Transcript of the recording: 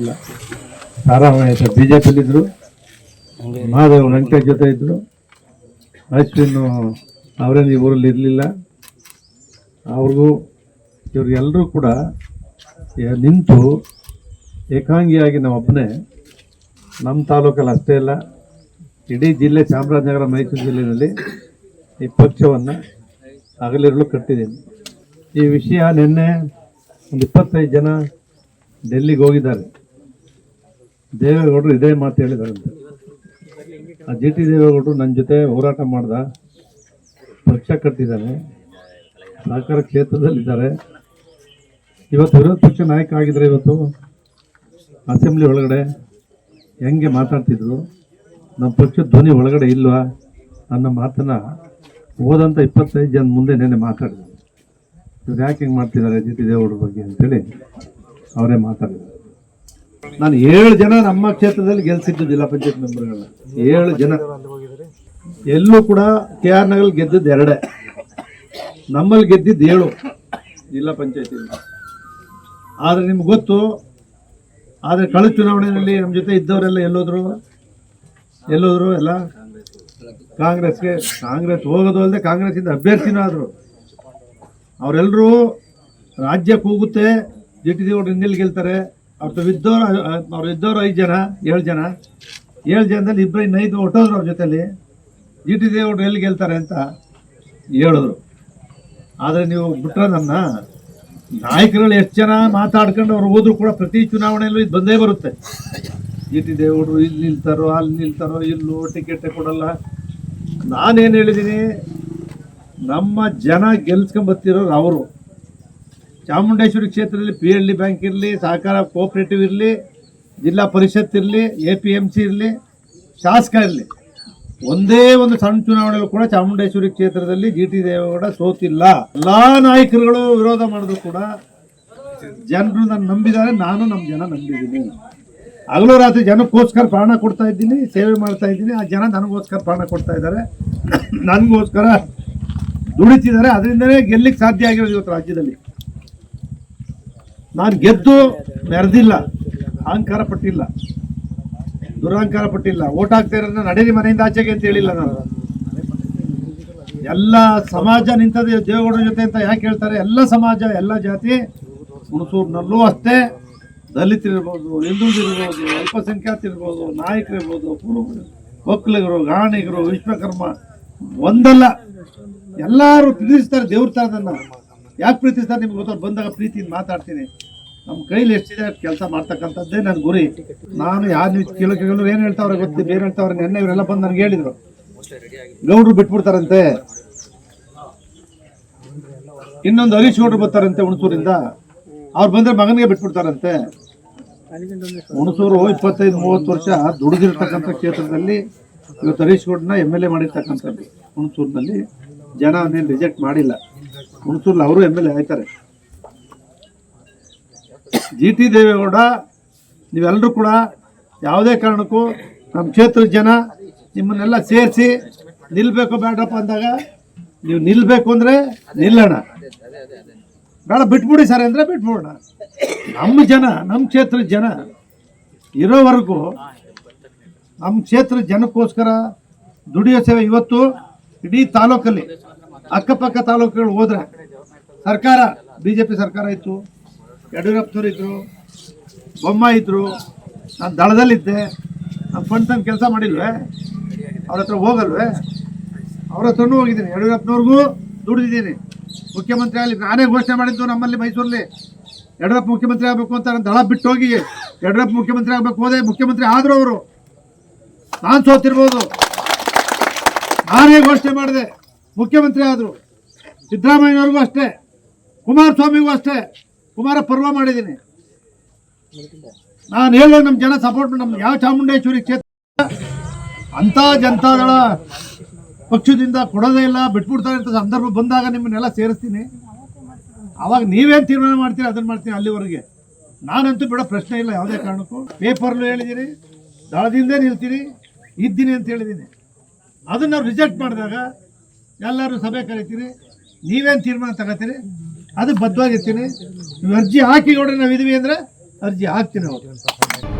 ಇಲ್ಲ. ತಾರಾಮಯ್ಯ ಬಿಜೆಪಿಯಲ್ಲಿದ್ದರು, ಮಾಧವ್ ವೆಂಕಟೇಶ್ ಜೊತೆ ಇದ್ದರು. ಅಶ್ವಿನ್ ಅವರೇನು ಈ ಊರಲ್ಲಿ ಇರಲಿಲ್ಲ. ಅವ್ರಿಗೂ ಇವ್ರಿಗೆಲ್ಲರೂ ಕೂಡ ನಿಂತು ಏಕಾಂಗಿಯಾಗಿ ನಾವೊಬ್ಬನೇ ನಮ್ಮ ತಾಲೂಕಲ್ಲಿ ಅಷ್ಟೇ ಇಲ್ಲ, ಇಡೀ ಜಿಲ್ಲೆ ಚಾಮರಾಜನಗರ ಮೈಸೂರು ಜಿಲ್ಲೆಯಲ್ಲಿ ಈ ಪಕ್ಷವನ್ನು ಹಗಲಿರುಳು ಕಟ್ಟಿದ್ದೀನಿ. ಈ ವಿಷಯ ನಿನ್ನೆ ಒಂದು 25 ಜನ ಡೆಲ್ಲಿಗೆ ಹೋಗಿದ್ದಾರೆ. ದೇವೇಗೌಡರು ಇದೇ ಮಾತು ಹೇಳಿದಾರಂತೆ. ಆ ಜಿ ಟಿ ದೇವೇಗೌಡರು ನನ್ನ ಜೊತೆ ಹೋರಾಟ ಮಾಡ್ದ, ಪಕ್ಷ ಕಟ್ಟಿದ್ದಾನೆ, ಸಹಕಾರ ಕ್ಷೇತ್ರದಲ್ಲಿದ್ದಾರೆ. ಇವತ್ತು ವಿರೋಧ ಪಕ್ಷ ನಾಯಕ ಆಗಿದ್ರೆ ಇವತ್ತು ಅಸೆಂಬ್ಲಿ ಒಳಗಡೆ ಹೆಂಗೆ ಮಾತಾಡ್ತಿದ್ರು, ನಮ್ಮ ಪಕ್ಷದ ಧ್ವನಿ ಒಳಗಡೆ ಇಲ್ವಾ ಅನ್ನೋ ಮಾತನ್ನು ಓದಂತ 25 ಜನ ಮುಂದೆ ನೆನ್ನೆ ಮಾತಾಡಿದ್ರು. ಇವ್ರು ಯಾಕೆ ಹಿಂಗೆ ಮಾಡ್ತಿದ್ದಾರೆ ಜಿ ಟಿ ದೇವೇಗೌಡರ ಬಗ್ಗೆ ಅಂತೇಳಿ ಅವರೇ ಮಾತಾಡಿದ್ದಾರೆ. ನಾನು 7 ಜನ ನಮ್ಮ ಕ್ಷೇತ್ರದಲ್ಲಿ ಗೆಲ್ಸಿದ್ದು ಜಿಲ್ಲಾ ಪಂಚಾಯತ್ ಮೆಂಬರ್ಗಳನ್ನ, 7 ಜನ. ಎಲ್ಲೂ ಕೂಡ ಕೆ ಆರ್ ನಗರ್ ಗೆದ್ದಿದ್ದು 2, ನಮ್ಮಲ್ಲಿ ಗೆದ್ದಿದ್ದು 7 ಜಿಲ್ಲಾ ಪಂಚಾಯತಿಯಲ್ಲಿ. ಆದರೆ ನಿಮ್ಗೆ ಗೊತ್ತು, ಆದರೆ ಕಳೆದ ಚುನಾವಣೆಯಲ್ಲಿ ನಮ್ಮ ಜೊತೆ ಇದ್ದವರೆಲ್ಲ ಎಲ್ಲೋದ್ರು ಎಲ್ಲ ಕಾಂಗ್ರೆಸ್ಗೆ. ಕಾಂಗ್ರೆಸ್ ಹೋಗೋದು ಅಲ್ಲದೆ ಕಾಂಗ್ರೆಸ್ಸಿಂದ ಅಭ್ಯರ್ಥಿನೂ ಆದರು. ಅವರೆಲ್ಲರೂ ರಾಜ್ಯಕ್ಕೆ ಹೋಗುತ್ತೆ, ಜಿ ಟಿ ದೇವೇಗೌಡರು ಹಿಂದಿಲ್ಲಿ ಗೆಲ್ತಾರೆ. ಅವ್ರು ಇದ್ದವರು 5 ಜನ 7 ಜನ 7 ಜನದಲ್ಲಿ ಇಬ್ಬರು 5 ಹೊಟ್ಟೋದ್ರು ಅವ್ರ ಜೊತೆಲಿ. ಜಿ ಟಿ ದೇವೇಗೌಡರು ಎಲ್ಲಿ ಗೆಲ್ತಾರೆ ಅಂತ ಹೇಳಿದ್ರು. ಆದರೆ ನೀವು ಬಿಟ್ಟರೆ ನನ್ನ ನಾಯಕರುಗಳು ಎಷ್ಟು ಜನ ಮಾತಾಡ್ಕೊಂಡು ಅವ್ರು ಹೋದ್ರು ಕೂಡ ಪ್ರತಿ ಚುನಾವಣೆಯಲ್ಲೂ ಇದು ಬಂದೇ ಬರುತ್ತೆ. ಜಿ ಟಿ ದೇವೇಗೌಡರು ಇಲ್ಲಿ ನಿಲ್ತಾರೋ ಅಲ್ಲಿ ನಿಲ್ತಾರೋ, ಇಲ್ಲೂ ಟಿಕೆಟ್ ಕೊಡಲ್ಲ. ನಾನೇನು ಹೇಳಿದ್ದೀನಿ, ನಮ್ಮ ಜನ ಗೆಲ್ಸ್ಕೊಂಬತ್ತಿರೋರು ಅವರು. ಚಾಮುಂಡೇಶ್ವರಿ ಕ್ಷೇತ್ರದಲ್ಲಿ PLD ಬ್ಯಾಂಕ್ ಇರಲಿ, ಸಹಕಾರ ಕೋಆಪರೇಟಿವ್ ಇರಲಿ, ಜಿಲ್ಲಾ ಪರಿಷತ್ ಇರಲಿ, APMC ಇರಲಿ, ಶಾಸಕ ಇರಲಿ, ಒಂದೇ ಒಂದು ಸಣ್ಣ ಚುನಾವಣೆಗಳು ಕೂಡ ಚಾಮುಂಡೇಶ್ವರಿ ಕ್ಷೇತ್ರದಲ್ಲಿ ಜಿ ಟಿ ದೇವೇಗೌಡ ಸೋತಿಲ್ಲ. ಎಲ್ಲಾ ನಾಯಕರುಗಳು ವಿರೋಧ ಮಾಡಿದ್ರು ಕೂಡ ಜನರು ನನ್ನ ನಂಬಿದ್ದಾರೆ, ನಾನು ನಮ್ಮ ಜನ ನಂಬಿದ್ದೀನಿ. ಹಗಲು ರಾತ್ರಿ ಜನಕ್ಕೋಸ್ಕರ ಪ್ರಾಣ ಕೊಡ್ತಾ ಇದ್ದೀನಿ, ಸೇವೆ ಮಾಡ್ತಾ ಇದ್ದೀನಿ. ಆ ಜನ ನನಗೋಸ್ಕರ ಪ್ರಾಣ ಕೊಡ್ತಾ ಇದ್ದಾರೆ, ನನಗೋಸ್ಕರ ದುಡಿತಿದ್ದಾರೆ. ಅದರಿಂದಲೇ ಗೆಲ್ಲಿಕ್ಕೆ ಸಾಧ್ಯ ಆಗಿರೋದು ಇವತ್ತು ರಾಜ್ಯದಲ್ಲಿ. ನಾನು ಗೆದ್ದು ಮೆರೆದಿಲ್ಲ, ಅಹಂಕಾರ ಪಟ್ಟಿಲ್ಲ, ದುರಹಂಕಾರ ಪಟ್ಟಿಲ್ಲ. ಓಟ್ ಹಾಕ್ತಾ ಇರೋದನ್ನ ನಡೀರಿ ಮನೆಯಿಂದ ಆಚೆಗೆ ಅಂತ ಹೇಳಿಲ್ಲ ನಾನು. ಎಲ್ಲ ಸಮಾಜ ನಿಂತದೆ ದೇವೇಗೌಡರ ಜೊತೆ ಅಂತ ಯಾಕೆ ಹೇಳ್ತಾರೆ? ಎಲ್ಲ ಸಮಾಜ, ಎಲ್ಲ ಜಾತಿ. ಹುಣಸೂರಿನಲ್ಲೂ ಅಷ್ಟೇ, ದಲಿತರಿರ್ಬೋದು, ಹಿಂದುಳಿದಿರ್ಬೋದು, ಅಲ್ಪಸಂಖ್ಯಾತರಿರ್ಬೋದು, ನಾಯಕರಿರ್ಬೋದು, ಒಕ್ಕಲಿಗರು, ಗಾಣಿಗರು, ವಿಶ್ವಕರ್ಮ, ಒಂದಲ್ಲ ಎಲ್ಲರೂ ಪ್ರೀತಿಸ್ತಾರೆ ದೇವ್ರ ಥರದನ್ನ. ಯಾಕೆ ಪ್ರೀತಿಸ್ತಾರೆ ನಿಮ್ಗೆ ಗೊತ್ತಾಗ ಬಂದಾಗ ಪ್ರೀತಿಯಿಂದ ಮಾತಾಡ್ತೀನಿ. ನಮ್ಮ ಕೈಲಿ ಎಷ್ಟಿದೆ ಅಷ್ಟು ಕೆಲಸ ಮಾಡ್ತಕ್ಕಂಥದ್ದೇ ನನ್ನ ಗುರಿ. ನಾನು ಯಾರು ಕೆಲವರು ಏನು ಹೇಳ್ತಾವ್ರೆ ಗೊತ್ತಿಲ್ಲ, ಏನು ಹೇಳ್ತಾವ್ರೆ. ನೆನ್ನೆ ಇವರೆಲ್ಲ ಬಂದು ನನಗೆ ಹೇಳಿದರು, ಗೌಡ್ರು ಬಿಟ್ಬಿಡ್ತಾರಂತೆ, ಇನ್ನೊಂದು ಹರೀಶ್ ಗೌಡ್ರು ಬರ್ತಾರಂತೆ ಹುಣಸೂರಿಂದ, ಅವ್ರು ಬಂದರೆ ಮಗನಿಗೆ ಬಿಟ್ಬಿಡ್ತಾರಂತೆ. ಹುಣಸೂರು 25-30 ವರ್ಷ ದುಡಿದಿರ್ತಕ್ಕಂಥ ಕ್ಷೇತ್ರದಲ್ಲಿ ಇವತ್ತು ಹರೀಶ್ ಗೌಡ್ರನ್ನ MLA ಮಾಡಿರ್ತಕ್ಕಂಥದ್ದು. ಹುಣಸೂರಿನಲ್ಲಿ ಜನ ಅದೇನು ರಿಜೆಕ್ಟ್ ಮಾಡಿಲ್ಲ. ಹುಣಸೂರಲ್ಲಿ ಅವರು MLA ಆಯ್ತಾರೆ. ಜಿ ಟಿ ದೇವೇಗೌಡ ನೀವೆಲ್ಲರೂ ಕೂಡ ಯಾವುದೇ ಕಾರಣಕ್ಕೂ ನಮ್ಮ ಕ್ಷೇತ್ರದ ಜನ ನಿಮ್ಮನ್ನೆಲ್ಲ ಸೇರಿಸಿ ನಿಲ್ಲಬೇಕು ಬೇಡಪ್ಪ ಅಂದಾಗ ನೀವು ನಿಲ್ಲಬೇಕು ಅಂದರೆ ನಿಲ್ಲೋಣ, ಬೇಡ ಬಿಟ್ಬಿಡಿ ಸರ್ ಅಂದರೆ ಬಿಟ್ಬಿಡೋಣ. ನಮ್ಮ ಜನ, ನಮ್ಮ ಕ್ಷೇತ್ರದ ಜನ ಇರೋವರೆಗೂ ನಮ್ಮ ಕ್ಷೇತ್ರದ ಜನಕ್ಕೋಸ್ಕರ ದುಡಿಯೋ ಸೇವೆ. ಇವತ್ತು ಇಡೀ ತಾಲೂಕಲ್ಲಿ ಅಕ್ಕಪಕ್ಕ ತಾಲೂಕುಗಳು ಹೋದರೆ ಸರ್ಕಾರ, BJP ಸರ್ಕಾರ ಇತ್ತು, ಯಡಿಯೂರಪ್ಪನವ್ರು ಇದ್ದರು, ಬೊಮ್ಮಾಯಿ ಇದ್ದರು, ನಾನು ದಳದಲ್ಲಿದ್ದೆ. ನಾನು ಫಂಡ್ ತಂದು ಕೆಲಸ ಮಾಡಿಲ್ವೇ? ಅವ್ರ ಹತ್ರ ಹೋಗಲ್ವೇ? ಅವ್ರ ಹತ್ರನೂ ಹೋಗಿದ್ದೀನಿ. ಯಡಿಯೂರಪ್ಪನವ್ರಿಗೂ ದುಡಿದಿದ್ದೀನಿ. ಮುಖ್ಯಮಂತ್ರಿ ಆಗಲಿ ನಾನೇ ಘೋಷಣೆ ಮಾಡಿದ್ದು ನಮ್ಮಲ್ಲಿ ಮೈಸೂರಲ್ಲಿ ಯಡಿಯೂರಪ್ಪ ಮುಖ್ಯಮಂತ್ರಿ ಆಗಬೇಕು ಅಂತ. ನಾನು ದಳ ಬಿಟ್ಟು ಹೋಗಿ ಯಡಿಯೂರಪ್ಪ ಮುಖ್ಯಮಂತ್ರಿ ಆಗಬೇಕು ಹೋದೆ, ಮುಖ್ಯಮಂತ್ರಿ ಆದರೂ ಅವರು. ನಾನು ಸೋತಿರ್ಬೋದು, ನಾನೇ ಘೋಷಣೆ ಮಾಡಿದೆ, ಮುಖ್ಯಮಂತ್ರಿ ಆದರು. ಸಿದ್ದರಾಮಯ್ಯನವ್ರಿಗೂ ಅಷ್ಟೇ, ಕುಮಾರಸ್ವಾಮಿಗೂ ಅಷ್ಟೇ, ಕುಮಾರ ಪರ್ವ ಮಾಡಿದ್ದೀನಿ. ನಾನು ಹೇಳೋ ನಮ್ಮ ಜನ ಸಪೋರ್ಟ್, ನಮ್ಮ ಯಾವ ಚಾಮುಂಡೇಶ್ವರಿ ಕ್ಷೇತ್ರ ಅಂಥ ಜನತಾದಳ ಪಕ್ಷದಿಂದ ಕೊಡೋದೇ ಇಲ್ಲ, ಬಿಟ್ಬಿಡ್ತಾರೆ ಅಂತ ಸಂದರ್ಭ ಬಂದಾಗ ನಿಮ್ಮನ್ನೆಲ್ಲ ಸೇರಿಸ್ತೀನಿ. ಆವಾಗ ನೀವೇನು ತೀರ್ಮಾನ ಮಾಡ್ತೀರಿ ಅದನ್ನು ಮಾಡ್ತೀನಿ. ಅಲ್ಲಿವರೆಗೆ ನಾನಂತೂ ಬಿಡೋ ಪ್ರಶ್ನೆ ಇಲ್ಲ ಯಾವುದೇ ಕಾರಣಕ್ಕೂ. ಪೇಪರ್ಲು ಹೇಳಿದ್ದೀನಿ, ದಳದಿಂದೇ ನಿಲ್ತೀನಿ, ಇದ್ದೀನಿ ಅಂತ ಹೇಳಿದ್ದೀನಿ. ಅದನ್ನು ನಾವು ರಿಜೆಕ್ಟ್ ಮಾಡಿದಾಗ ಎಲ್ಲರೂ ಸಭೆ ಕರಿತೀರಿ, ನೀವೇನು ತೀರ್ಮಾನ ತಗೋತೀರಿ ಅದು ಬದ್ಧವಾಗಿರ್ತೀನಿ. ನೀವು ಅರ್ಜಿ ಹಾಕಿ ನೋಡ್ರಿ ನಾವು ಇದೀವಿ ಅಂದರೆ ಅರ್ಜಿ ಹಾಕ್ತೀನಿ ಅವರು.